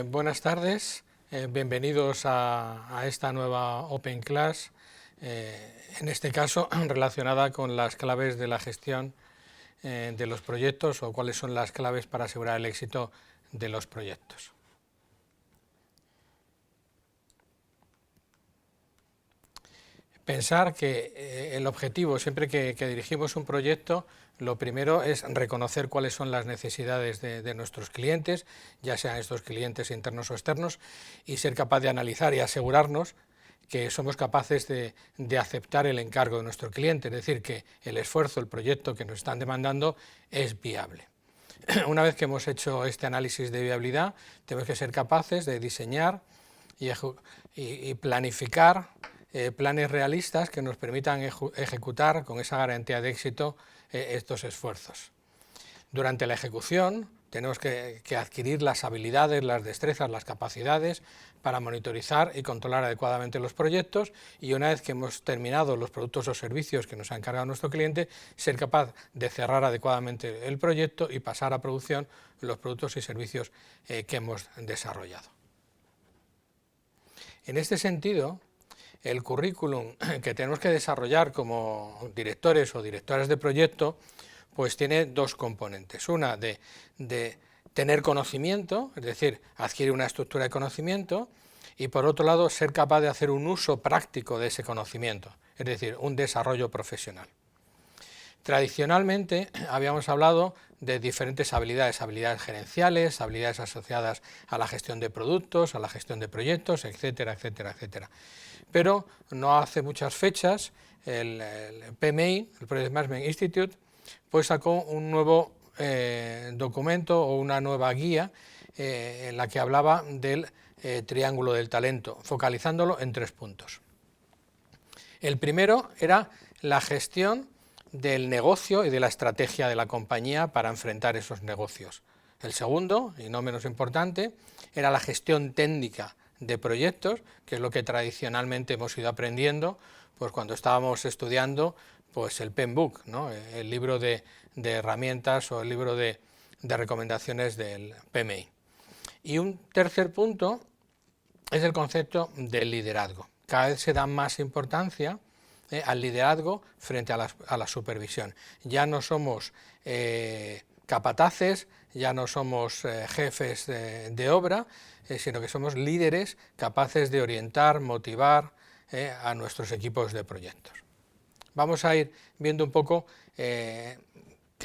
Buenas tardes, bienvenidos a esta nueva Open Class, en este caso relacionada con las claves de la gestión de los proyectos o cuáles son las claves para asegurar el éxito de los proyectos. Pensar que el objetivo, siempre que dirigimos un proyecto, lo primero es reconocer cuáles son las necesidades de nuestros clientes, ya sean estos clientes internos o externos, y ser capaz de analizar y asegurarnos que somos capaces de aceptar el encargo de nuestro cliente, es decir, que el esfuerzo, el proyecto que nos están demandando es viable. Una vez que hemos hecho este análisis de viabilidad, tenemos que ser capaces de diseñar y planificar planes realistas que nos permitan ejecutar con esa garantía de éxito estos esfuerzos. Durante la ejecución tenemos que adquirir las habilidades, las destrezas, las capacidades para monitorizar y controlar adecuadamente los proyectos, y una vez que hemos terminado los productos o servicios que nos ha encargado nuestro cliente, ser capaz de cerrar adecuadamente el proyecto y pasar a producción los productos y servicios que hemos desarrollado. En este sentido, el currículum que tenemos que desarrollar como directores o directoras de proyecto pues tiene dos componentes. Una de tener conocimiento, es decir, adquirir una estructura de conocimiento, y por otro lado ser capaz de hacer un uso práctico de ese conocimiento, es decir, un desarrollo profesional. Tradicionalmente habíamos hablado de diferentes habilidades, habilidades gerenciales, habilidades asociadas a la gestión de productos, a la gestión de proyectos, etcétera, etcétera, etcétera. Pero no hace muchas fechas el PMI, el Project Management Institute, pues sacó un nuevo documento o una nueva guía en la que hablaba del triángulo del talento, focalizándolo en 3 puntos. El primero era la gestión del negocio y de la estrategia de la compañía para enfrentar esos negocios. El segundo, y no menos importante, era la gestión técnica de proyectos, que es lo que tradicionalmente hemos ido aprendiendo pues cuando estábamos estudiando pues el PMBOK, ¿no? El libro de herramientas o el libro de recomendaciones del PMI. Y un tercer punto es el concepto del liderazgo. Cada vez se da más importancia al liderazgo frente a la supervisión. Ya no somos capataces, ya no somos jefes de obra, sino que somos líderes capaces de orientar, motivar a nuestros equipos de proyectos. Vamos a ir viendo un poco qué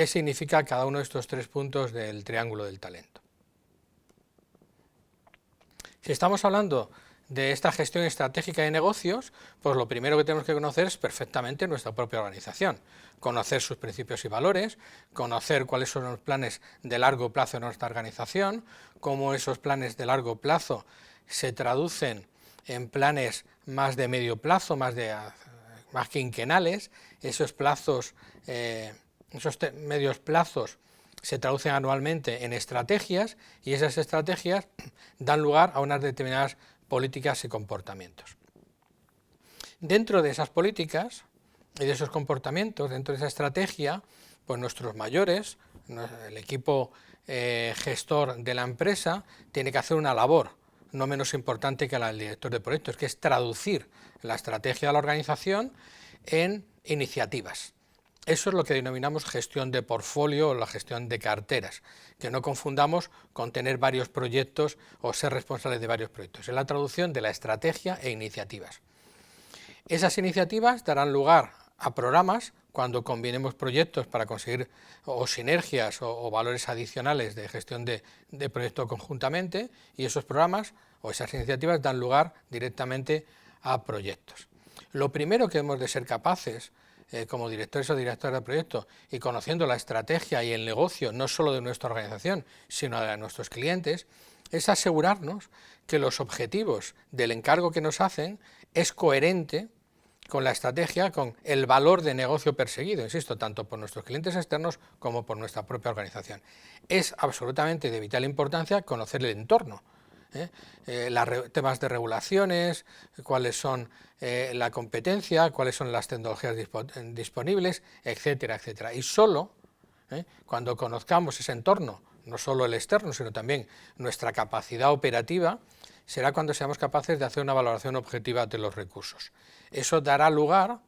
significa cada uno de estos 3 puntos del triángulo del talento. Si estamos hablando de esta gestión estratégica de negocios, pues lo primero que tenemos que conocer es perfectamente nuestra propia organización, conocer sus principios y valores, conocer cuáles son los planes de largo plazo de nuestra organización, cómo esos planes de largo plazo se traducen en planes más de medio plazo, más quinquenales, esos plazos, medios plazos se traducen anualmente en estrategias, y esas estrategias dan lugar a unas determinadas políticas y comportamientos. Dentro de esas políticas y de esos comportamientos, dentro de esa estrategia, pues nuestros mayores, el equipo gestor de la empresa, tiene que hacer una labor no menos importante que la del director de proyectos, que es traducir la estrategia de la organización en iniciativas. Eso es lo que denominamos gestión de portfolio o la gestión de carteras, que no confundamos con tener varios proyectos o ser responsables de varios proyectos. Es la traducción de la estrategia e iniciativas. Esas iniciativas darán lugar a programas cuando combinemos proyectos para conseguir o sinergias o valores adicionales de gestión de proyecto conjuntamente, y esos programas o esas iniciativas dan lugar directamente a proyectos. Lo primero que hemos de ser capaces como directores o directoras de proyecto, y conociendo la estrategia y el negocio no solo de nuestra organización, sino de nuestros clientes, es asegurarnos que los objetivos del encargo que nos hacen es coherente con la estrategia, con el valor de negocio perseguido, insisto, tanto por nuestros clientes externos como por nuestra propia organización. Es absolutamente de vital importancia conocer el entorno, temas de regulaciones, cuáles son la competencia, cuáles son las tecnologías disponibles, etcétera, etcétera. Y solo cuando conozcamos ese entorno no solo el externo, sino también nuestra capacidad operativa, será cuando seamos capaces de hacer una valoración objetiva de los recursos. Eso dará lugar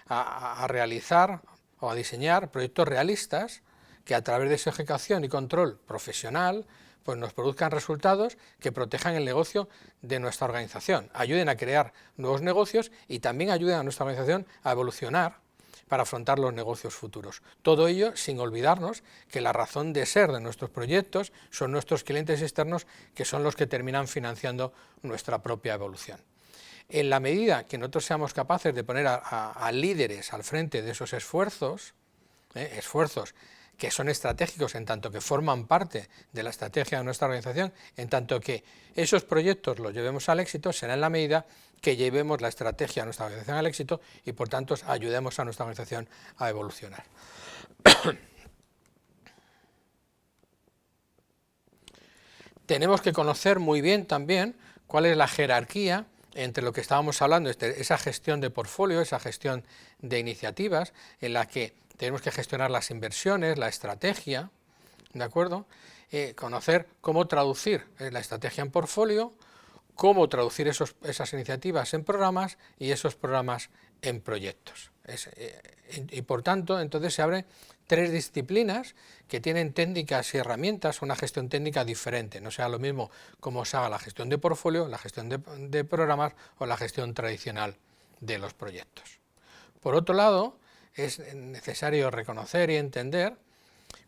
a realizar o a diseñar proyectos realistas que a través de su ejecución y control profesional pues nos produzcan resultados que protejan el negocio de nuestra organización, ayuden a crear nuevos negocios y también ayuden a nuestra organización a evolucionar para afrontar los negocios futuros. Todo ello sin olvidarnos que la razón de ser de nuestros proyectos son nuestros clientes externos, que son los que terminan financiando nuestra propia evolución. En la medida que nosotros seamos capaces de poner a líderes al frente de esos esfuerzos que son estratégicos en tanto que forman parte de la estrategia de nuestra organización, en tanto que esos proyectos los llevemos al éxito, será en la medida que llevemos la estrategia de nuestra organización al éxito y por tanto ayudemos a nuestra organización a evolucionar. Tenemos que conocer muy bien también cuál es la jerarquía entre lo que estábamos hablando, esa gestión de portfolio, esa gestión de iniciativas, en la que tenemos que gestionar las inversiones, la estrategia, ¿de acuerdo? Conocer cómo traducir la estrategia en portfolio, cómo traducir esas iniciativas en programas y esos programas en proyectos. Y por tanto, entonces se abren tres disciplinas que tienen técnicas y herramientas, una gestión técnica diferente, no sea lo mismo cómo se haga la gestión de portfolio, la gestión de programas o la gestión tradicional de los proyectos. Por otro lado, es necesario reconocer y entender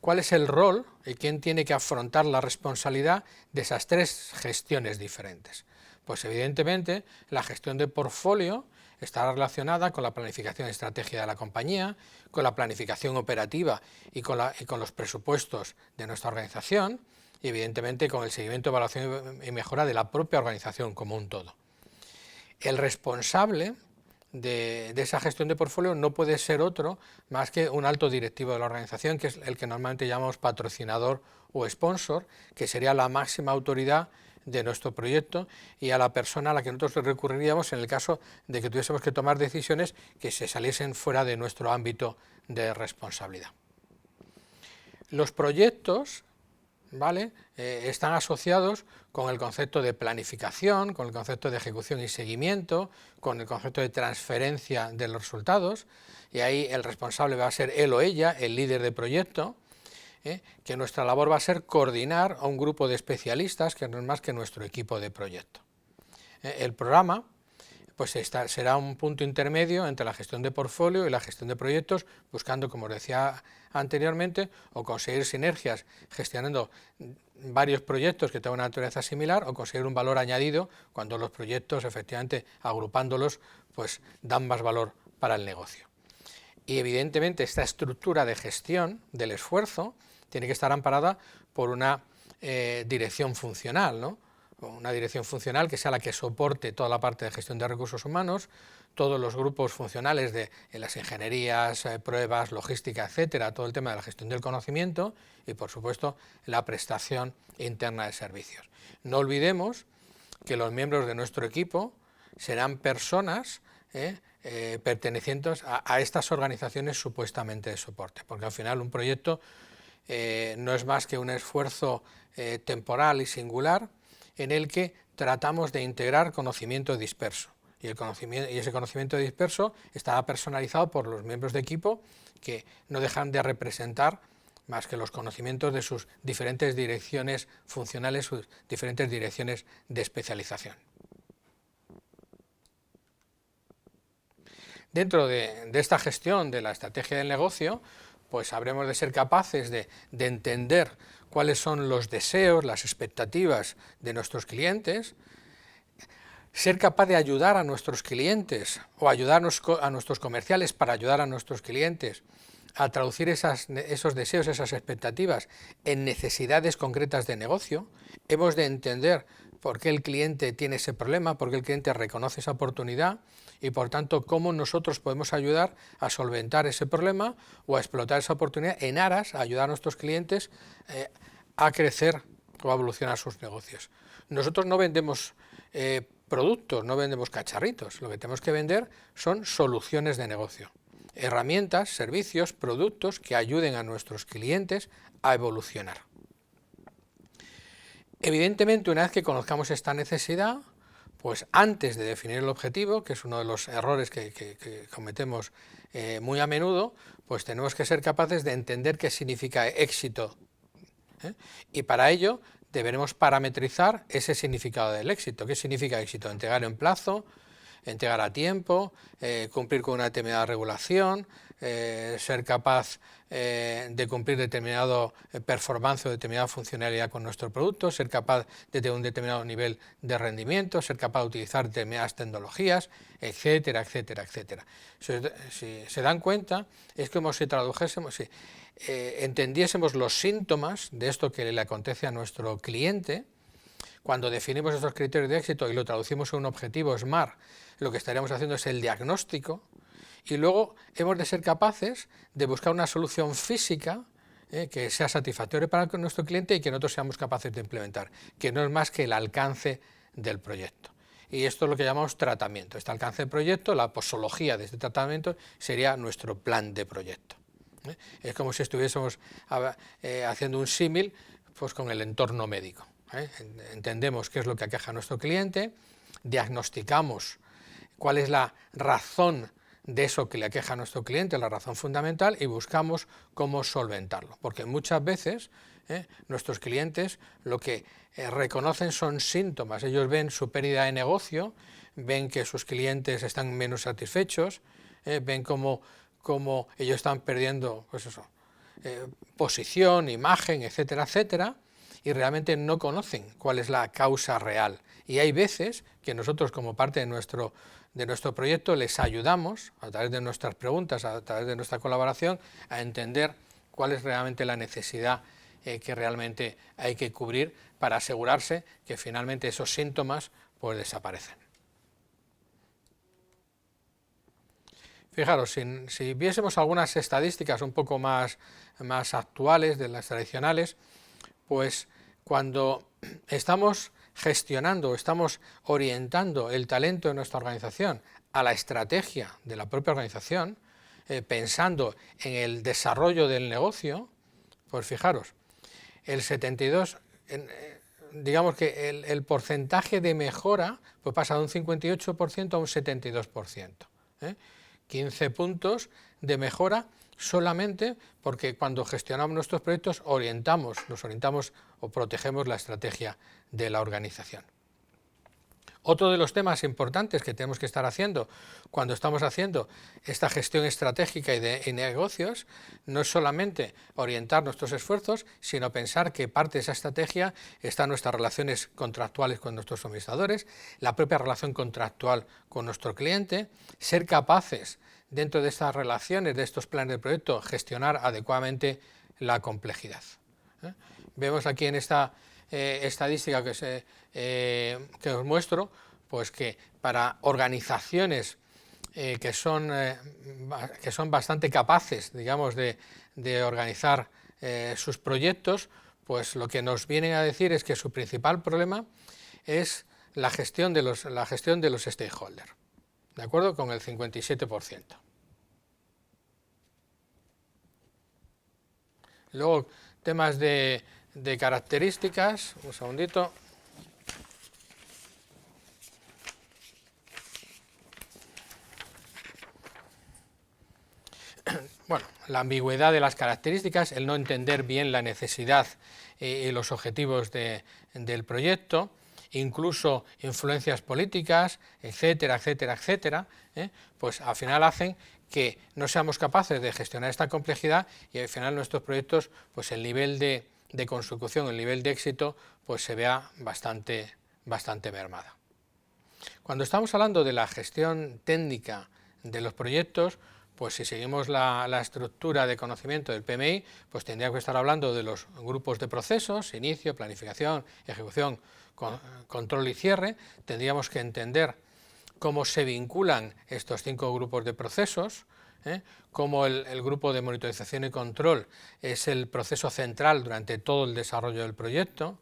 cuál es el rol y quién tiene que afrontar la responsabilidad de esas tres gestiones diferentes. Pues evidentemente la gestión de portfolio está relacionada con la planificación y estrategia de la compañía, con la planificación operativa y con los presupuestos de nuestra organización y evidentemente con el seguimiento, evaluación y mejora de la propia organización como un todo. El responsable de esa gestión de portfolio no puede ser otro más que un alto directivo de la organización, que es el que normalmente llamamos patrocinador o sponsor, que sería la máxima autoridad de nuestro proyecto y a la persona a la que nosotros recurriríamos en el caso de que tuviésemos que tomar decisiones que se saliesen fuera de nuestro ámbito de responsabilidad. Los proyectos, ¿vale? Están asociados con el concepto de planificación, con el concepto de ejecución y seguimiento, con el concepto de transferencia de los resultados, y ahí el responsable va a ser él o ella, el líder de proyecto, que nuestra labor va a ser coordinar a un grupo de especialistas que no es más que nuestro equipo de proyecto. El programa pues será un punto intermedio entre la gestión de portfolio y la gestión de proyectos, buscando, como os decía anteriormente, o conseguir sinergias gestionando varios proyectos que tengan una naturaleza similar, o conseguir un valor añadido cuando los proyectos, efectivamente, agrupándolos, pues dan más valor para el negocio. Y evidentemente esta estructura de gestión del esfuerzo tiene que estar amparada por una dirección funcional, ¿no? Una dirección funcional que sea la que soporte toda la parte de gestión de recursos humanos, todos los grupos funcionales de las ingenierías, pruebas, logística, etcétera, todo el tema de la gestión del conocimiento y, por supuesto, la prestación interna de servicios. No olvidemos que los miembros de nuestro equipo serán personas pertenecientes a estas organizaciones supuestamente de soporte, porque al final un proyecto no es más que un esfuerzo temporal y singular en el que tratamos de integrar conocimiento disperso. Y ese conocimiento disperso está personalizado por los miembros de equipo que no dejan de representar más que los conocimientos de sus diferentes direcciones funcionales, sus diferentes direcciones de especialización. Dentro de esta gestión de la estrategia del negocio, pues habremos de ser capaces de entender cuáles son los deseos, las expectativas de nuestros clientes, ser capaz de ayudar a nuestros clientes o ayudarnos a nuestros comerciales para ayudar a nuestros clientes a traducir esos deseos, esas expectativas en necesidades concretas de negocio. Hemos de entender por qué el cliente tiene ese problema, por qué el cliente reconoce esa oportunidad y, por tanto, cómo nosotros podemos ayudar a solventar ese problema o a explotar esa oportunidad en aras a ayudar a nuestros clientes a crecer o a evolucionar sus negocios. Nosotros no vendemos productos, no vendemos cacharritos, lo que tenemos que vender son soluciones de negocio, herramientas, servicios, productos que ayuden a nuestros clientes a evolucionar. Evidentemente, una vez que conozcamos esta necesidad, pues antes de definir el objetivo, que es uno de los errores que cometemos muy a menudo, pues tenemos que ser capaces de entender qué significa éxito, ¿eh? Y para ello deberemos parametrizar ese significado del éxito. ¿Qué significa éxito? Entregar en plazo, entregar a tiempo, cumplir con una determinada regulación, ser capaz de cumplir determinado performance o determinada funcionalidad con nuestro producto, ser capaz de tener un determinado nivel de rendimiento, ser capaz de utilizar determinadas tecnologías, etcétera, etcétera, etcétera. Si se dan cuenta, es como si tradujésemos, si entendiésemos los síntomas de esto que le acontece a nuestro cliente. Cuando definimos estos criterios de éxito y lo traducimos en un objetivo SMART, lo que estaríamos haciendo es el diagnóstico, y luego hemos de ser capaces de buscar una solución física que sea satisfactoria para nuestro cliente y que nosotros seamos capaces de implementar, que no es más que el alcance del proyecto. Y esto es lo que llamamos tratamiento. Este alcance del proyecto, la posología de este tratamiento, sería nuestro plan de proyecto. Es como si estuviésemos haciendo un símil pues, con el entorno médico. Entendemos qué es lo que aqueja a nuestro cliente, diagnosticamos cuál es la razón de eso que le aqueja a nuestro cliente, la razón fundamental, y buscamos cómo solventarlo. Porque muchas veces nuestros clientes lo que reconocen son síntomas. Ellos ven su pérdida de negocio, ven que sus clientes están menos satisfechos, ven cómo ellos están perdiendo pues eso, posición, imagen, etcétera, etcétera, y realmente no conocen cuál es la causa real. Y hay veces que nosotros, como parte de nuestro proyecto, les ayudamos, a través de nuestras preguntas, a través de nuestra colaboración, a entender cuál es realmente la necesidad que realmente hay que cubrir para asegurarse que finalmente esos síntomas pues desaparecen. Fijaros, si viésemos algunas estadísticas un poco más actuales de las tradicionales, pues cuando estamos gestionando, estamos orientando el talento de nuestra organización a la estrategia de la propia organización, pensando en el desarrollo del negocio, pues fijaros, el 72, digamos que el porcentaje de mejora pues pasa de un 58% a un 72%. 15 puntos de mejora solamente porque cuando gestionamos nuestros proyectos nos orientamos o protegemos la estrategia de la organización. Otro de los temas importantes que tenemos que estar haciendo cuando estamos haciendo esta gestión estratégica y de negocios no es solamente orientar nuestros esfuerzos, sino pensar que parte de esa estrategia está en nuestras relaciones contractuales con nuestros suministradores, la propia relación contractual con nuestro cliente, ser capaces dentro de estas relaciones, de estos planes de proyecto, gestionar adecuadamente la complejidad. Vemos aquí en esta estadística que os muestro, pues que para organizaciones que son bastante capaces, digamos, de organizar sus proyectos, pues lo que nos vienen a decir es que su principal problema es la gestión de los stakeholders, ¿de acuerdo? Con el 57%. Luego, temas de características, un segundito. Bueno, la ambigüedad de las características, el no entender bien la necesidad y los objetivos del proyecto, incluso influencias políticas, etcétera, etcétera, etcétera, pues al final hacen que no seamos capaces de gestionar esta complejidad y al final nuestros proyectos, pues el nivel de consecución, el nivel de éxito, pues se vea bastante mermada. Cuando estamos hablando de la gestión técnica de los proyectos, pues si seguimos la estructura de conocimiento del PMI, pues tendríamos que estar hablando de los grupos de procesos, inicio, planificación, ejecución, control y cierre. Tendríamos que entender cómo se vinculan estos 5 grupos de procesos, cómo el grupo de monitorización y control es el proceso central durante todo el desarrollo del proyecto,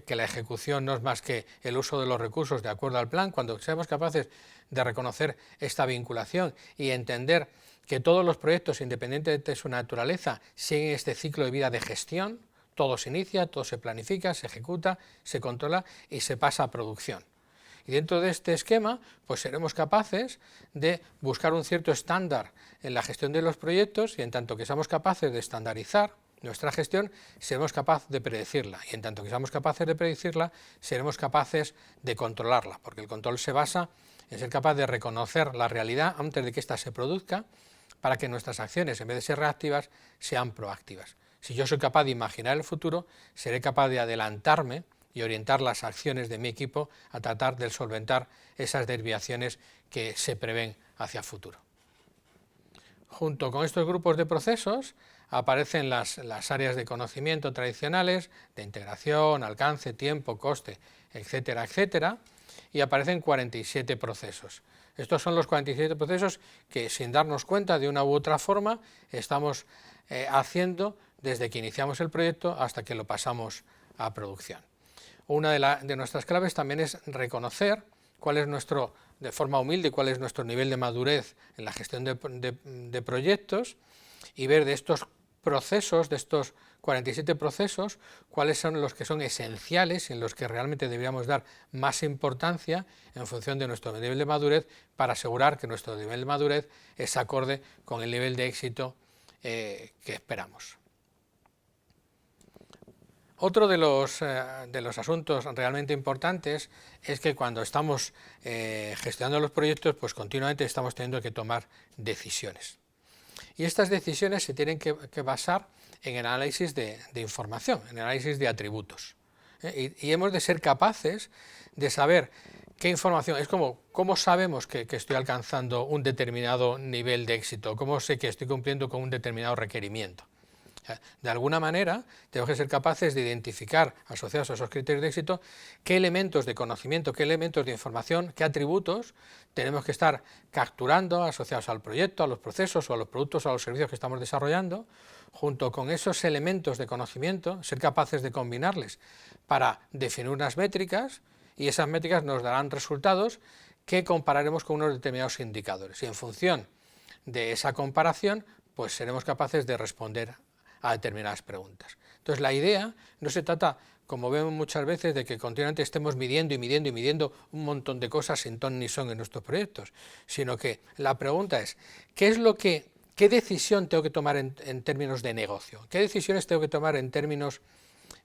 que la ejecución no es más que el uso de los recursos de acuerdo al plan. Cuando seamos capaces de reconocer esta vinculación y entender que todos los proyectos, independientemente de su naturaleza, siguen este ciclo de vida de gestión, todo se inicia, todo se planifica, se ejecuta, se controla y se pasa a producción. Y dentro de este esquema, pues seremos capaces de buscar un cierto estándar en la gestión de los proyectos, y en tanto que seamos capaces de estandarizar nuestra gestión, seremos capaces de predecirla, y en tanto que seamos capaces de predecirla, seremos capaces de controlarla, porque el control se basa en ser capaz de reconocer la realidad antes de que ésta se produzca, para que nuestras acciones, en vez de ser reactivas, sean proactivas. Si yo soy capaz de imaginar el futuro, seré capaz de adelantarme y orientar las acciones de mi equipo a tratar de solventar esas desviaciones que se prevén hacia el futuro. Junto con estos grupos de procesos aparecen las áreas de conocimiento tradicionales, de integración, alcance, tiempo, coste, etcétera, etcétera, y aparecen 47 procesos. Estos son los 47 procesos que, sin darnos cuenta de una u otra forma, estamos haciendo desde que iniciamos el proyecto hasta que lo pasamos a producción. Una de nuestras claves también es reconocer cuál es de forma humilde, cuál es nuestro nivel de madurez en la gestión de proyectos, y ver de estos procesos, de estos 47 procesos, cuáles son los que son esenciales y en los que realmente deberíamos dar más importancia en función de nuestro nivel de madurez, para asegurar que nuestro nivel de madurez es acorde con el nivel de éxito que esperamos. Otro de los asuntos realmente importantes es que cuando estamos gestionando los proyectos, pues continuamente estamos teniendo que tomar decisiones. Y estas decisiones se tienen que basar en el análisis de información, en el análisis de atributos. Y hemos de ser capaces de saber qué información, es como cómo sabemos que estoy alcanzando un determinado nivel de éxito, cómo sé que estoy cumpliendo con un determinado requerimiento. De alguna manera, tenemos que ser capaces de identificar, asociados a esos criterios de éxito, qué elementos de conocimiento, qué elementos de información, qué atributos tenemos que estar capturando asociados al proyecto, a los procesos o a los productos o a los servicios que estamos desarrollando. Junto con esos elementos de conocimiento, ser capaces de combinarles para definir unas métricas, y esas métricas nos darán resultados que compararemos con unos determinados indicadores. Y en función de esa comparación, pues seremos capaces de responder a determinadas preguntas. Entonces, la idea no se trata, como vemos muchas veces, de que continuamente estemos midiendo y midiendo y midiendo un montón de cosas sin ton ni son en nuestros proyectos, sino que la pregunta es, ¿qué decisión tengo que tomar en términos de negocio? ¿Qué decisiones tengo que tomar en términos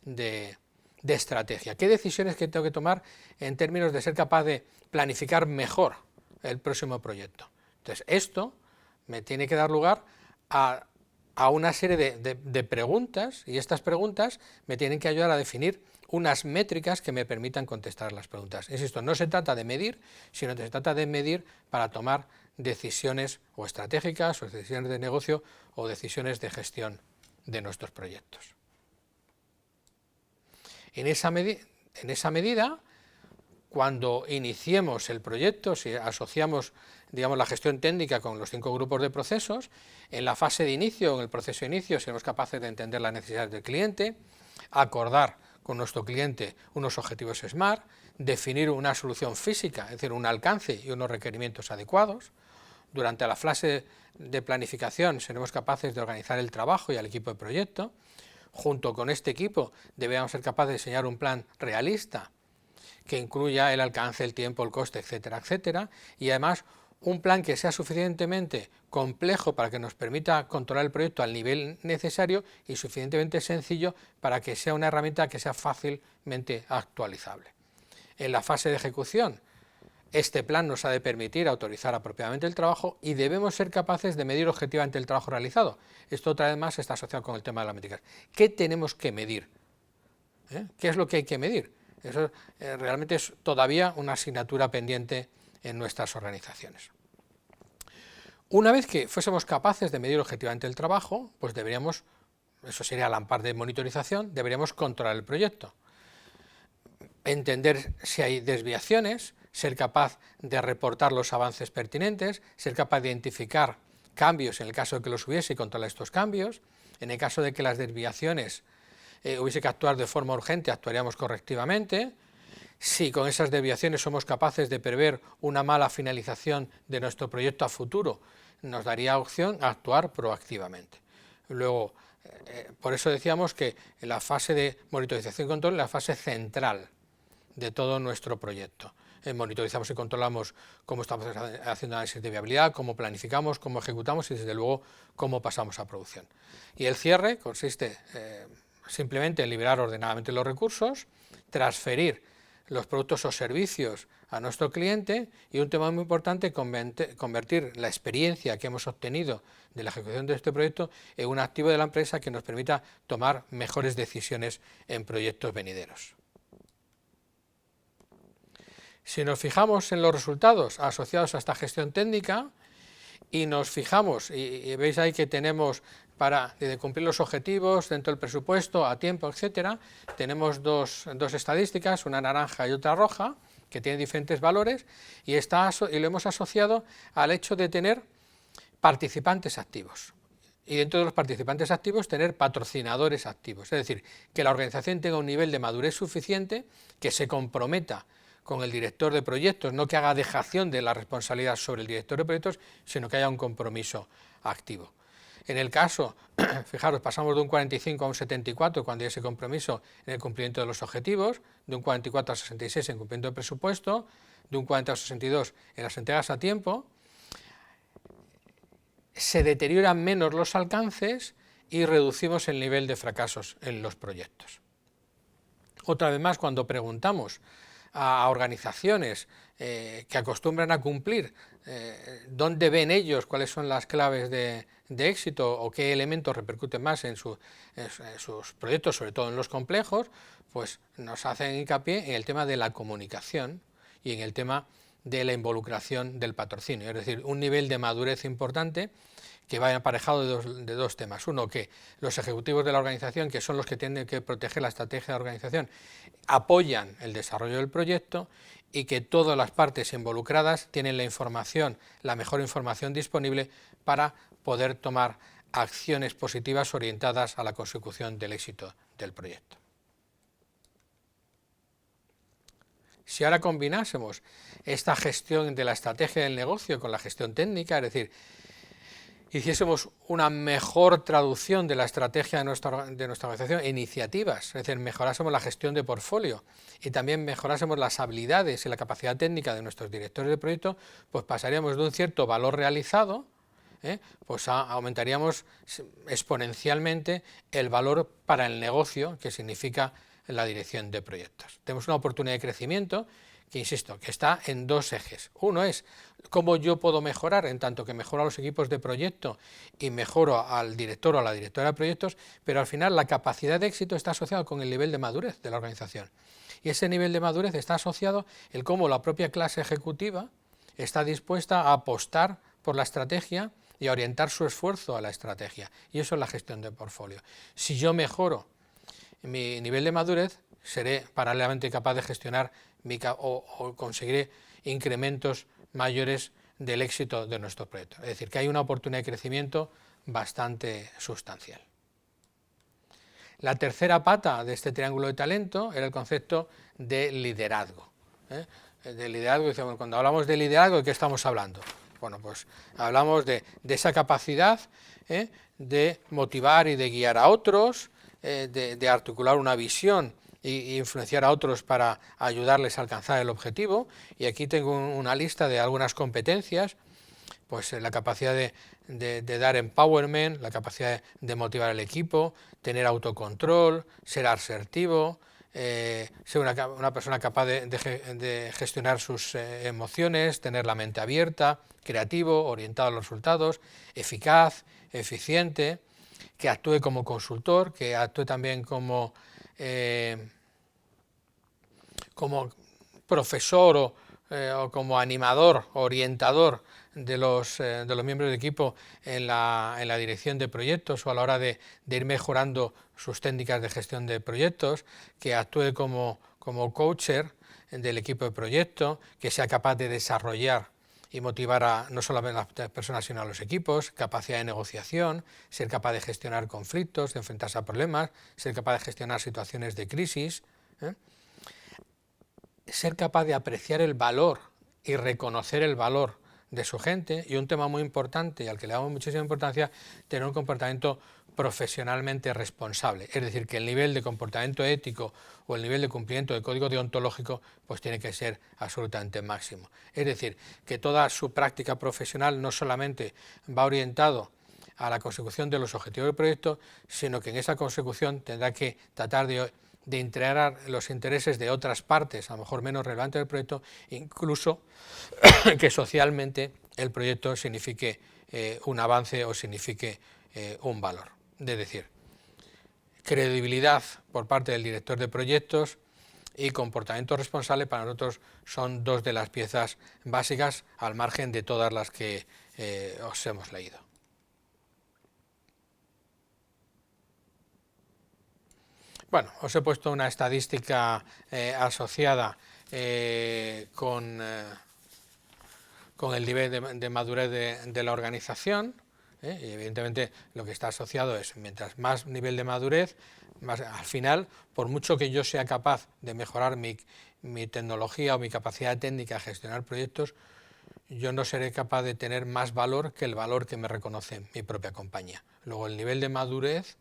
de estrategia? ¿Qué decisiones tengo que tomar en términos de ser capaz de planificar mejor el próximo proyecto? Entonces, esto me tiene que dar lugar a una serie de preguntas, y estas preguntas me tienen que ayudar a definir unas métricas que me permitan contestar las preguntas. Insisto, no se trata de medir, sino que se trata de medir para tomar decisiones o estratégicas, o decisiones de negocio, o decisiones de gestión de nuestros proyectos. En esa medida, cuando iniciemos el proyecto, si asociamos, digamos, la gestión técnica con los 5 grupos de procesos, en la fase de inicio, en el proceso de inicio, seremos capaces de entender las necesidades del cliente, acordar con nuestro cliente unos objetivos SMART, definir una solución física, es decir, un alcance y unos requerimientos adecuados. Durante la fase de planificación seremos capaces de organizar el trabajo y al equipo de proyecto. Junto con este equipo debemos ser capaces de diseñar un plan realista que incluya el alcance, el tiempo, el coste, etcétera, etcétera, y además un plan que sea suficientemente complejo para que nos permita controlar el proyecto al nivel necesario y suficientemente sencillo para que sea una herramienta que sea fácilmente actualizable. En la fase de ejecución, este plan nos ha de permitir autorizar apropiadamente el trabajo y debemos ser capaces de medir objetivamente el trabajo realizado. Esto otra vez más está asociado con el tema de las métricas. ¿Qué tenemos que medir? ¿Qué es lo que hay que medir? Eso realmente es todavía una asignatura pendiente en nuestras organizaciones. Una vez que fuésemos capaces de medir objetivamente el trabajo, pues deberíamos, eso sería la parte de monitorización, deberíamos controlar el proyecto, entender si hay desviaciones, ser capaz de reportar los avances pertinentes, ser capaz de identificar cambios en el caso de que los hubiese y controlar estos cambios. En el caso de que las desviaciones hubiese que actuar de forma urgente, actuaríamos correctivamente. Si con esas desviaciones somos capaces de prever una mala finalización de nuestro proyecto a futuro, nos daría opción a actuar proactivamente. Luego, Por eso decíamos que la fase de monitorización y control es la fase central de todo nuestro proyecto. Monitorizamos y controlamos cómo estamos haciendo análisis de viabilidad, cómo planificamos, cómo ejecutamos y desde luego cómo pasamos a producción. Y el cierre consiste simplemente en liberar ordenadamente los recursos, transferir los productos o servicios a nuestro cliente y un tema muy importante, convertir la experiencia que hemos obtenido de la ejecución de este proyecto en un activo de la empresa que nos permita tomar mejores decisiones en proyectos venideros. Si nos fijamos en los resultados asociados a esta gestión técnica y nos fijamos, y veis ahí que tenemos para cumplir los objetivos dentro del presupuesto, a tiempo, etcétera, tenemos dos estadísticas, una naranja y otra roja, que tienen diferentes valores, y lo hemos asociado al hecho de tener participantes activos. Y dentro de los participantes activos tener patrocinadores activos, es decir, que la organización tenga un nivel de madurez suficiente, que se comprometa con el director de proyectos, no que haga dejación de la responsabilidad sobre el director de proyectos, sino que haya un compromiso activo. En el caso, fijaros, pasamos de un 45 a un 74 cuando hay ese compromiso en el cumplimiento de los objetivos, de un 44 a 66 en cumplimiento del presupuesto, de un 40 a 62 en las entregas a tiempo. Se deterioran menos los alcances y reducimos el nivel de fracasos en los proyectos. Otra vez más, cuando preguntamos a organizaciones que acostumbran a cumplir, dónde ven ellos cuáles son las claves de éxito o qué elementos repercuten más en sus proyectos, sobre todo en los complejos, pues nos hacen hincapié en el tema de la comunicación y en el tema de la involucración del patrocinio, es decir, un nivel de madurez importante que va aparejado de dos temas. Uno, que los ejecutivos de la organización, que son los que tienen que proteger la estrategia de la organización, apoyan el desarrollo del proyecto y que todas las partes involucradas tienen la información, la mejor información disponible para poder tomar acciones positivas orientadas a la consecución del éxito del proyecto. Si ahora combinásemos esta gestión de la estrategia del negocio con la gestión técnica, es decir, hiciésemos una mejor traducción de la estrategia de nuestra organización en iniciativas, es decir, mejorásemos la gestión de portfolio y también mejorásemos las habilidades y la capacidad técnica de nuestros directores de proyecto, pues pasaríamos de un cierto valor realizado, pues aumentaríamos exponencialmente el valor para el negocio, que significa la dirección de proyectos. Tenemos una oportunidad de crecimiento que, insisto, que está en dos ejes. Uno es cómo yo puedo mejorar, en tanto que mejoro a los equipos de proyecto y mejoro al director o a la directora de proyectos, pero al final la capacidad de éxito está asociada con el nivel de madurez de la organización. Y ese nivel de madurez está asociado el cómo la propia clase ejecutiva está dispuesta a apostar por la estrategia y a orientar su esfuerzo a la estrategia. Y eso es la gestión de portfolio. Si yo mejoro mi nivel de madurez, seré paralelamente capaz de gestionar o conseguiré incrementos mayores del éxito de nuestro proyecto. Es decir, que hay una oportunidad de crecimiento bastante sustancial. La tercera pata de este triángulo de talento era el concepto de liderazgo. De liderazgo, cuando hablamos de liderazgo, ¿de qué estamos hablando? Bueno, pues hablamos de esa capacidad de motivar y de guiar a otros, de articular una visión e influenciar a otros para ayudarles a alcanzar el objetivo. Y aquí tengo una lista de algunas competencias, pues la capacidad de dar empowerment, la capacidad de motivar al equipo, tener autocontrol, ser asertivo, ser una persona capaz de gestionar sus emociones, tener la mente abierta, creativo, orientado a los resultados, eficaz, eficiente, que actúe como consultor, que actúe también como profesor o como animador, orientador de los miembros del equipo en la dirección de proyectos o a la hora de ir mejorando sus técnicas de gestión de proyectos, que actúe como coacher del equipo de proyecto, que sea capaz de desarrollar y motivar no solamente a las personas sino a los equipos, capacidad de negociación, ser capaz de gestionar conflictos, de enfrentarse a problemas, ser capaz de gestionar situaciones de crisis, ser capaz de apreciar el valor y reconocer el valor de su gente, y un tema muy importante y al que le damos muchísima importancia, tener un comportamiento profesionalmente responsable, es decir, que el nivel de comportamiento ético o el nivel de cumplimiento del código deontológico pues tiene que ser absolutamente máximo. Es decir, que toda su práctica profesional no solamente va orientado a la consecución de los objetivos del proyecto, sino que en esa consecución tendrá que tratar de integrar los intereses de otras partes, a lo mejor menos relevantes del proyecto, incluso que socialmente el proyecto signifique un avance o signifique un valor. Es decir, credibilidad por parte del director de proyectos y comportamiento responsable para nosotros son dos de las piezas básicas al margen de todas las que os hemos leído. Bueno, os he puesto una estadística asociada con el nivel de madurez de la organización. Y evidentemente lo que está asociado es, mientras más nivel de madurez, más, al final, por mucho que yo sea capaz de mejorar mi tecnología o mi capacidad técnica a gestionar proyectos, yo no seré capaz de tener más valor que el valor que me reconoce mi propia compañía. Luego, el nivel de madurez,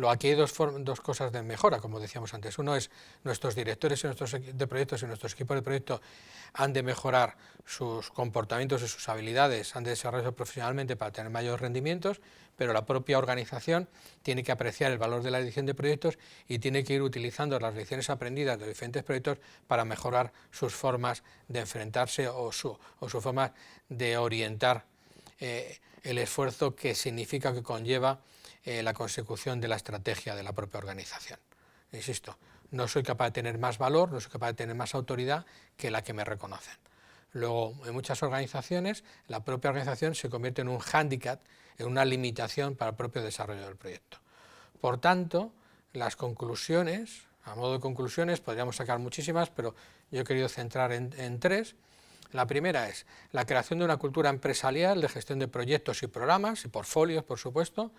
aquí hay dos cosas de mejora, como decíamos antes. Uno es nuestros directores de proyectos y nuestros equipos de proyecto han de mejorar sus comportamientos y sus habilidades, han de desarrollarse profesionalmente para tener mayores rendimientos, pero la propia organización tiene que apreciar el valor de la dirección de proyectos y tiene que ir utilizando las lecciones aprendidas de diferentes proyectos para mejorar sus formas de enfrentarse o su forma de orientar el esfuerzo que significa, que conlleva la consecución de la estrategia de la propia organización. Insisto, no soy capaz de tener más valor, no soy capaz de tener más autoridad que la que me reconocen. Luego, en muchas organizaciones, la propia organización se convierte en un hándicap, en una limitación para el propio desarrollo del proyecto. Por tanto, las conclusiones, a modo de conclusiones, podríamos sacar muchísimas, pero yo he querido centrar en tres. La primera es la creación de una cultura empresarial de gestión de proyectos y programas, y portfolios, por supuesto,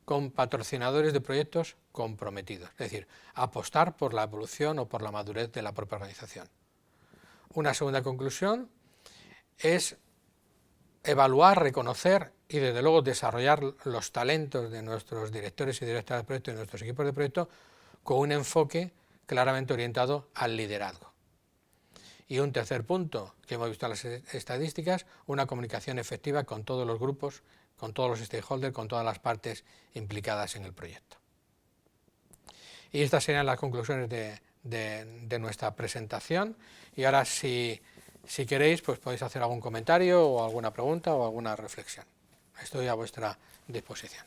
con patrocinadores de proyectos comprometidos, es decir, apostar por la evolución o por la madurez de la propia organización. Una segunda conclusión es evaluar, reconocer y desde luego desarrollar los talentos de nuestros directores y directoras de proyectos y de nuestros equipos de proyecto con un enfoque claramente orientado al liderazgo. Y un tercer punto que hemos visto en las estadísticas, una comunicación efectiva con todos los grupos, con todos los stakeholders, con todas las partes implicadas en el proyecto. Y estas serían las conclusiones de nuestra presentación. Y ahora, si queréis, pues podéis hacer algún comentario o alguna pregunta o alguna reflexión. Estoy a vuestra disposición.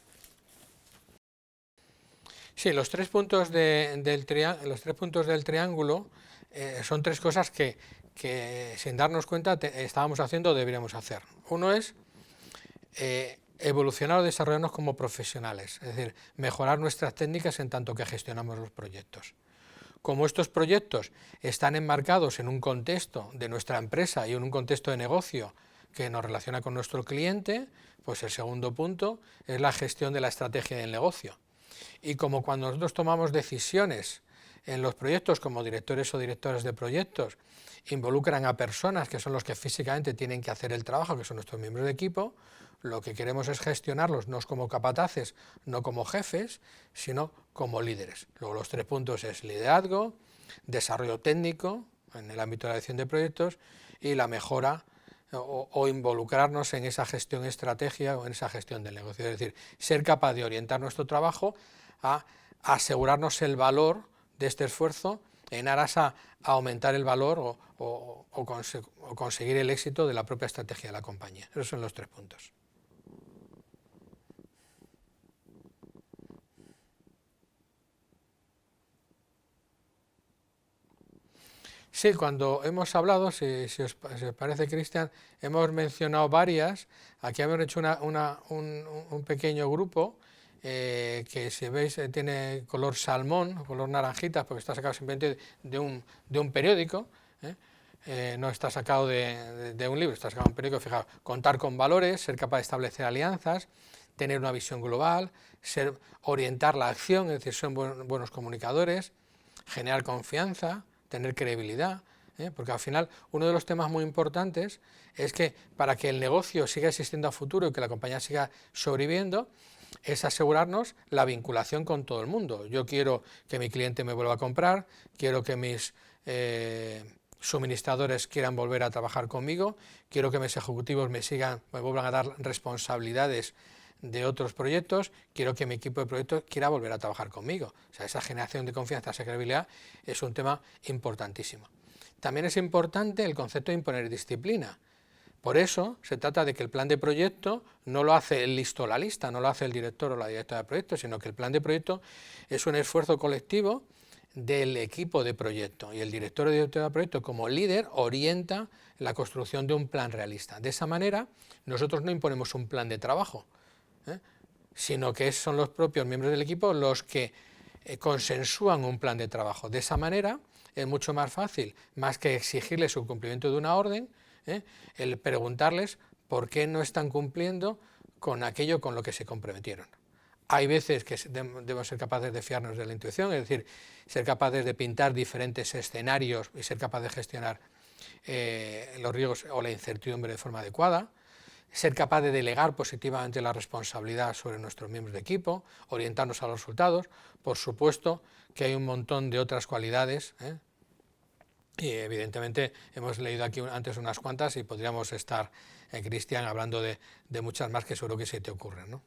Sí, los tres puntos del triángulo son tres cosas que sin darnos cuenta estábamos haciendo o deberíamos hacer. Uno es evolucionar o desarrollarnos como profesionales, es decir, mejorar nuestras técnicas en tanto que gestionamos los proyectos. Como estos proyectos están enmarcados en un contexto de nuestra empresa y en un contexto de negocio que nos relaciona con nuestro cliente, pues el segundo punto es la gestión de la estrategia del negocio. Y como cuando nosotros tomamos decisiones en los proyectos como directores o directoras de proyectos, involucran a personas que son los que físicamente tienen que hacer el trabajo, que son nuestros miembros de equipo, lo que queremos es gestionarlos no como capataces, no como jefes, sino como líderes. Luego los tres puntos es liderazgo, desarrollo técnico en el ámbito de la dirección de proyectos y la mejora o involucrarnos en esa gestión estratégica o en esa gestión del negocio. Es decir, ser capaz de orientar nuestro trabajo a asegurarnos el valor de este esfuerzo en aras a aumentar el valor o conseguir el éxito de la propia estrategia de la compañía. Esos son los tres puntos. Sí, cuando hemos hablado, si os parece, Cristian, hemos mencionado varias. Aquí hemos hecho un pequeño grupo que, si veis, tiene color salmón, color naranjita, porque está sacado simplemente de un periódico. No está sacado de un libro, está sacado de un periódico. Fijaos, contar con valores, ser capaz de establecer alianzas, tener una visión global, orientar la acción, es decir, son buenos comunicadores, generar confianza, tener credibilidad, porque al final uno de los temas muy importantes es que para que el negocio siga existiendo a futuro y que la compañía siga sobreviviendo, es asegurarnos la vinculación con todo el mundo. Yo quiero que mi cliente me vuelva a comprar, quiero que mis suministradores quieran volver a trabajar conmigo, quiero que mis ejecutivos me vuelvan a dar responsabilidades de otros proyectos, quiero que mi equipo de proyectos quiera volver a trabajar conmigo. O sea, esa generación de confianza, esa credibilidad es un tema importantísimo. También es importante el concepto de imponer disciplina. Por eso se trata de que el plan de proyecto no lo hace el listo o la lista, no lo hace el director o la directora de proyecto, sino que el plan de proyecto es un esfuerzo colectivo del equipo de proyecto, y el director o directora de proyecto como líder orienta la construcción de un plan realista. De esa manera nosotros no imponemos un plan de trabajo, sino que son los propios miembros del equipo los que consensúan un plan de trabajo. De esa manera es mucho más fácil, más que exigirles el cumplimiento de una orden, el preguntarles por qué no están cumpliendo con aquello con lo que se comprometieron. Hay veces que debemos ser capaces de fiarnos de la intuición, es decir, ser capaces de pintar diferentes escenarios y ser capaces de gestionar los riesgos o la incertidumbre de forma adecuada, ser capaz de delegar positivamente la responsabilidad sobre nuestros miembros de equipo, orientarnos a los resultados. Por supuesto que hay un montón de otras cualidades, y evidentemente hemos leído aquí antes unas cuantas y podríamos estar, Cristian, hablando de muchas más que seguro que se te ocurren, ¿no?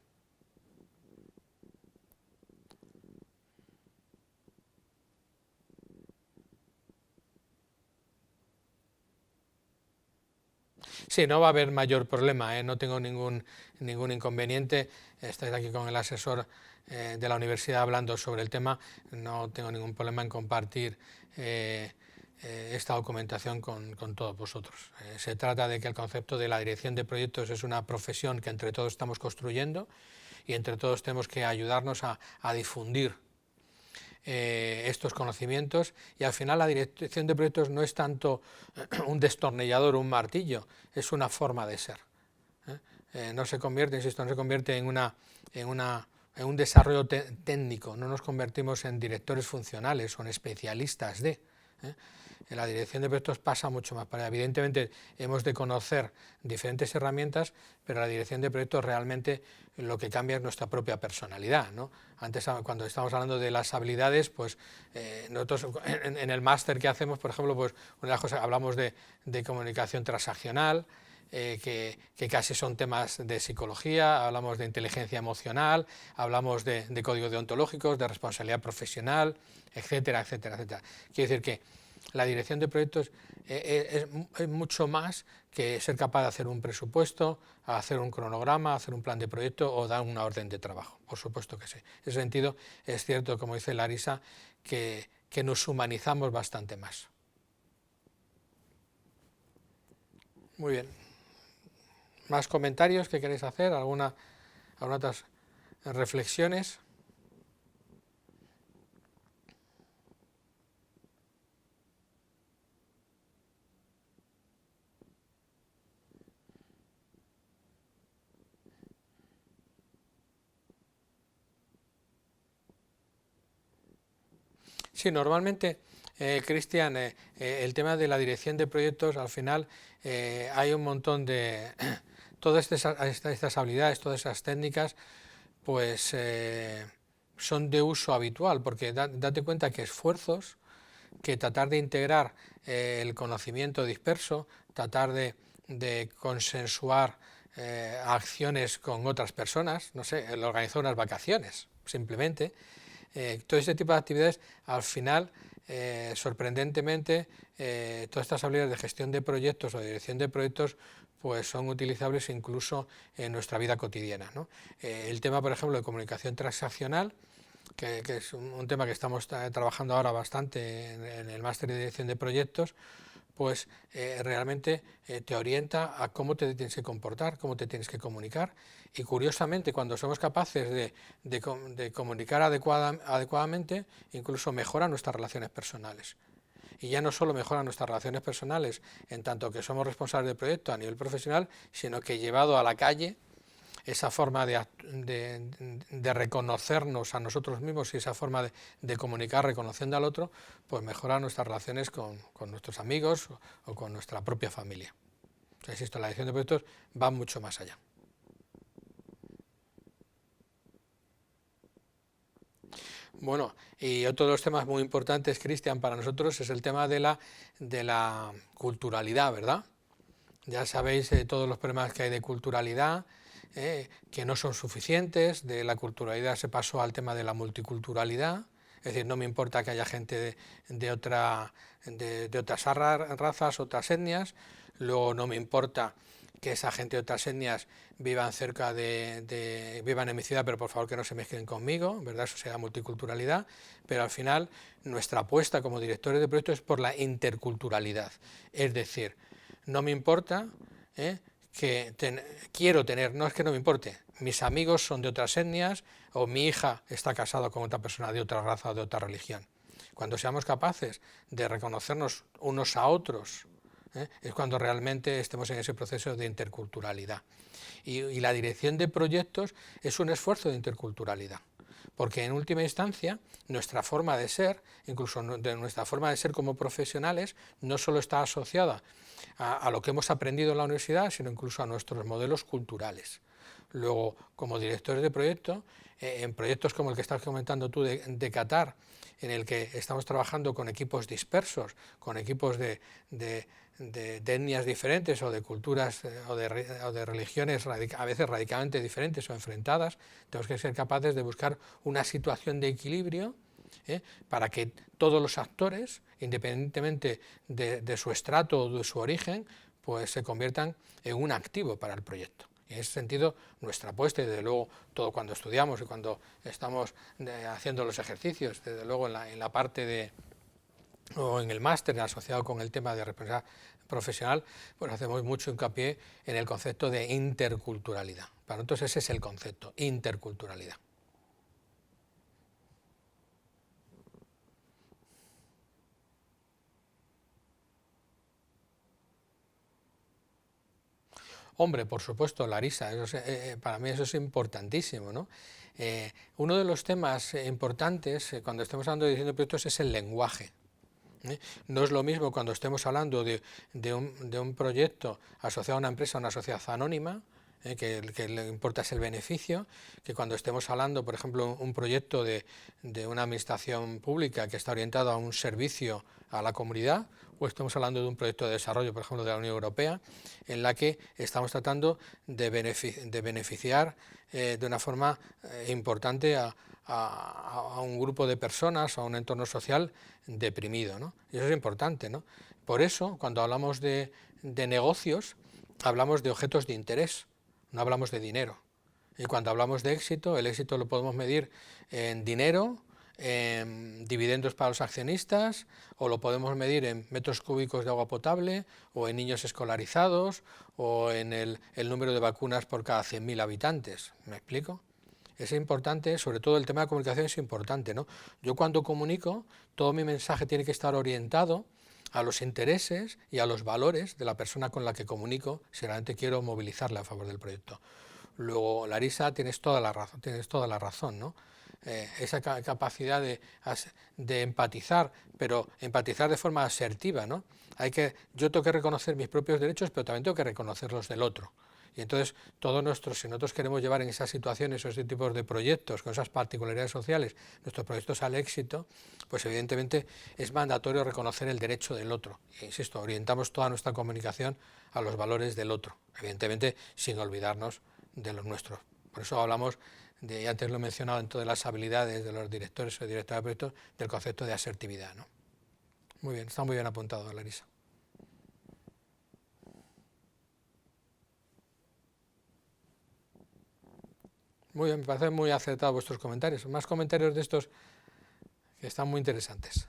Sí, no va a haber mayor problema, no tengo ningún inconveniente. Estáis aquí con el asesor de la universidad hablando sobre el tema, no tengo ningún problema en compartir esta documentación con todos vosotros. Se trata de que el concepto de la dirección de proyectos es una profesión que entre todos estamos construyendo y entre todos tenemos que ayudarnos a difundir estos conocimientos, y al final la dirección de proyectos no es tanto un destornillador o un martillo, es una forma de ser. No se convierte, insisto, no se convierte en un desarrollo técnico, no nos convertimos en directores funcionales o en especialistas de. En la dirección de proyectos pasa mucho más para allá. Evidentemente hemos de conocer diferentes herramientas, pero la dirección de proyectos realmente lo que cambia es nuestra propia personalidad, ¿no? Antes, cuando estábamos hablando de las habilidades, pues nosotros en el máster que hacemos, por ejemplo, pues una de las cosas, hablamos de comunicación transaccional, que casi son temas de psicología, hablamos de inteligencia emocional, hablamos de códigos deontológicos, de responsabilidad profesional, etcétera, etcétera, etcétera. Quiero decir que la dirección de proyectos es mucho más que ser capaz de hacer un presupuesto, hacer un cronograma, hacer un plan de proyecto o dar una orden de trabajo. Por supuesto que sí. En ese sentido es cierto, como dice Larisa, que nos humanizamos bastante más. Muy bien. ¿Más comentarios que queréis hacer? ¿Alguna otras reflexiones? Sí, normalmente, Cristian, el tema de la dirección de proyectos, al final hay un montón de todas estas habilidades, todas esas técnicas, pues son de uso habitual, porque date cuenta que esfuerzos, que tratar de integrar el conocimiento disperso, tratar de consensuar acciones con otras personas, no sé, el organizar unas vacaciones, simplemente, todo este tipo de actividades, al final, sorprendentemente, todas estas habilidades de gestión de proyectos o de dirección de proyectos pues son utilizables incluso en nuestra vida cotidiana, ¿no? El tema, por ejemplo, de comunicación transaccional, que es un tema que estamos trabajando ahora bastante en el máster de dirección de proyectos, pues realmente te orienta a cómo te tienes que comportar, cómo te tienes que comunicar, y curiosamente cuando somos capaces de comunicar adecuadamente, incluso mejora nuestras relaciones personales. Y ya no solo mejora nuestras relaciones personales en tanto que somos responsables del proyecto a nivel profesional, sino que llevado a la calle, esa forma de reconocernos a nosotros mismos y esa forma de comunicar reconociendo al otro, pues mejora nuestras relaciones con nuestros amigos o con nuestra propia familia. Insisto, la dirección de proyectos va mucho más allá. Bueno, y otro de los temas muy importantes, Cristian, para nosotros es el tema de la culturalidad, ¿verdad? Ya sabéis todos los problemas que hay de culturalidad, que no son suficientes. De la culturalidad se pasó al tema de la multiculturalidad. Es decir, no me importa que haya gente de otras razas, otras etnias. Luego no me importa que esa gente de otras etnias vivan vivan en mi ciudad, pero por favor que no se mezclen conmigo, ¿verdad? Eso sea multiculturalidad. Pero al final nuestra apuesta como directores de proyectos es por la interculturalidad. Es decir, no me importa, quiero tener, no es que no me importe, mis amigos son de otras etnias o mi hija está casada con otra persona de otra raza o de otra religión. Cuando seamos capaces de reconocernos unos a otros, es cuando realmente estemos en ese proceso de interculturalidad. Y la dirección de proyectos es un esfuerzo de interculturalidad, porque en última instancia nuestra forma de ser, incluso de nuestra forma de ser como profesionales, no solo está asociada a lo que hemos aprendido en la universidad, sino incluso a nuestros modelos culturales. Luego, como directores de proyecto, en proyectos como el que estás comentando tú de Qatar, en el que estamos trabajando con equipos dispersos, con equipos de etnias diferentes o de culturas o de religiones a veces radicalmente diferentes o enfrentadas, tenemos que ser capaces de buscar una situación de equilibrio para que todos los actores, independientemente de su estrato o de su origen, pues se conviertan en un activo para el proyecto. Y en ese sentido, nuestra apuesta, y desde luego todo cuando estudiamos y cuando estamos haciendo los ejercicios, desde luego en la parte o en el máster asociado con el tema de responsabilidad profesional, pues hacemos mucho hincapié en el concepto de interculturalidad. Para nosotros ese es el concepto, interculturalidad. Hombre, por supuesto, Larisa, para mí eso es importantísimo, ¿no? Uno de los temas importantes cuando estemos hablando de dirección de proyectos es el lenguaje. No es lo mismo cuando estemos hablando de un proyecto asociado a una empresa, a una sociedad anónima, que le importa es el beneficio, que cuando estemos hablando, por ejemplo, un proyecto de una administración pública que está orientado a un servicio a la comunidad, o estamos hablando de un proyecto de desarrollo, por ejemplo, de la Unión Europea, en la que estamos tratando de beneficiar de una forma importante a un grupo de personas, a un entorno social deprimido, ¿no? Y eso es importante, ¿no? Por eso, cuando hablamos de negocios, hablamos de objetos de interés, no hablamos de dinero. Y cuando hablamos de éxito, el éxito lo podemos medir en dinero, en dividendos para los accionistas, o lo podemos medir en metros cúbicos de agua potable, o en niños escolarizados, o en el número de vacunas por cada 100.000 habitantes. ¿Me explico? Es importante, sobre todo el tema de comunicación es importante, ¿no? Yo cuando comunico, todo mi mensaje tiene que estar orientado a los intereses y a los valores de la persona con la que comunico, si realmente quiero movilizarla a favor del proyecto. Luego, Larisa, tienes toda la razón, ¿no? Esa capacidad de empatizar, pero empatizar de forma asertiva, ¿no? Yo tengo que reconocer mis propios derechos, pero también tengo que reconocer los del otro. Y entonces, si nosotros queremos llevar en esas situaciones o ese tipo de proyectos, con esas particularidades sociales, nuestros proyectos al éxito, pues evidentemente es mandatorio reconocer el derecho del otro. E insisto, orientamos toda nuestra comunicación a los valores del otro, evidentemente sin olvidarnos de los nuestros. Por eso hablamos, y antes lo he mencionado en todas las habilidades de los directores o directoras de proyectos, del concepto de asertividad, ¿no? Muy bien, está muy bien apuntado, Larisa. Muy bien, me parecen muy acertados vuestros comentarios. Más comentarios de estos que están muy interesantes.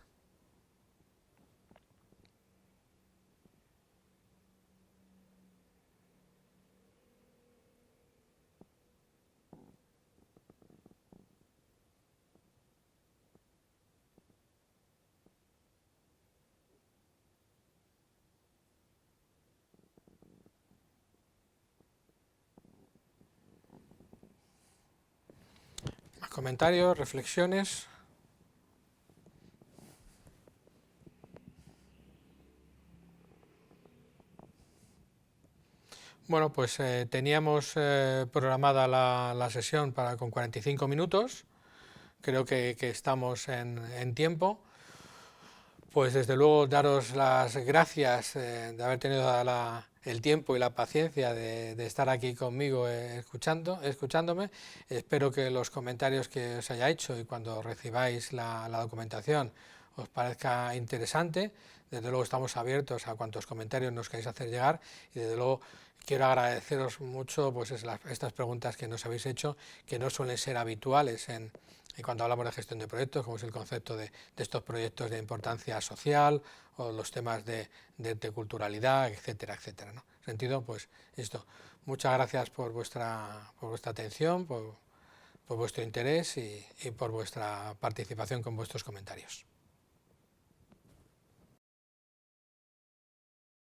Más comentarios, reflexiones. Bueno, pues teníamos programada la sesión con 45 minutos. creo que estamos en tiempo. Pues desde luego daros las gracias de haber tenido el tiempo y la paciencia de estar aquí conmigo escuchándome. Espero que los comentarios que os haya hecho y cuando recibáis la documentación os parezca interesante. Desde luego estamos abiertos a cuantos comentarios nos queráis hacer llegar y desde luego quiero agradeceros mucho pues estas preguntas que nos habéis hecho, que no suelen ser habituales y cuando hablamos de gestión de proyectos, como es el concepto de estos proyectos de importancia social o los temas de culturalidad, etcétera, etcétera, ¿no? En sentido, pues esto. Muchas gracias por vuestra atención, por vuestro interés y por vuestra participación con vuestros comentarios.